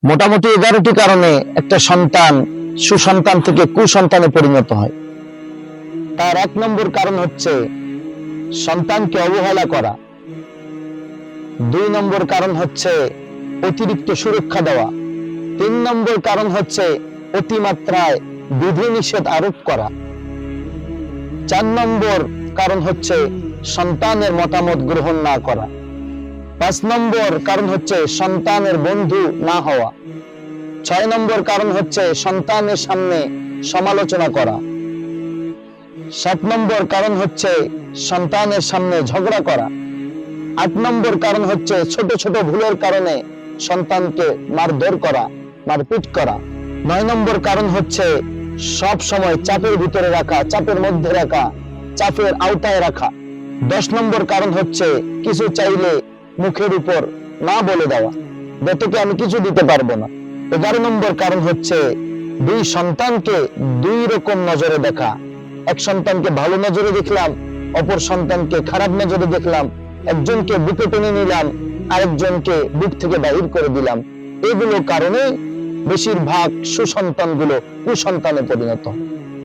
মোটামুটি 11টি কারণে একটা সন্তান সুসন্তান থেকে কুসন্তানে পরিণত হয়। তার 1 নম্বর কারণ হচ্ছে সন্তানকে অবহেলা করা। 2 নম্বর কারণ হচ্ছে অতিরিক্ত সুরক্ষা দেওয়া। 3 নম্বর কারণ হচ্ছে অতিমাত্রায় বিধিনিষেধ আরোপ করা। 4 নম্বর কারণ হচ্ছে সন্তানের মতামত গ্রহণ না করা। 5 নম্বর কারণ হচ্ছে সন্তানের বন্ধু না হওয়া। 6 নম্বর কারণ হচ্ছে সন্তানের সামনে সমালোচনা করা। 7 নম্বর কারণ হচ্ছে সন্তানের সামনে ঝগড়া করা। 8 নম্বর কারণ হচ্ছে ছোট ছোট ভুলের কারণে সন্তানকে মারধর করা, মারপিট করা। 9 নম্বর কারণ হচ্ছে সব সময় চাপের ভিতরে রাখা, চাপের মধ্যে রাখা, চাপের আওতায় রাখা। 10 নম্বর কারণ হচ্ছে কিছু চাইলে মুখের উপর না বলে দেওয়া, বেতকে আমি কিছু দিতে পারবো না। 11 নম্বর কারণ হচ্ছে দুই সন্তানকে দুই রকম নজরে দেখা। এক সন্তানকে ভালো নজরে দেখলাম, অপর সন্তানকে খারাপ নজরে দেখলাম। একজনকে বুকে টেনে নিলাম, আরেকজনকে বুক থেকে বাহির করে দিলাম। এগুলো কারণে বেশিরভাগ সুসন্তানগুলো কুসন্তানে পরিণত হয়।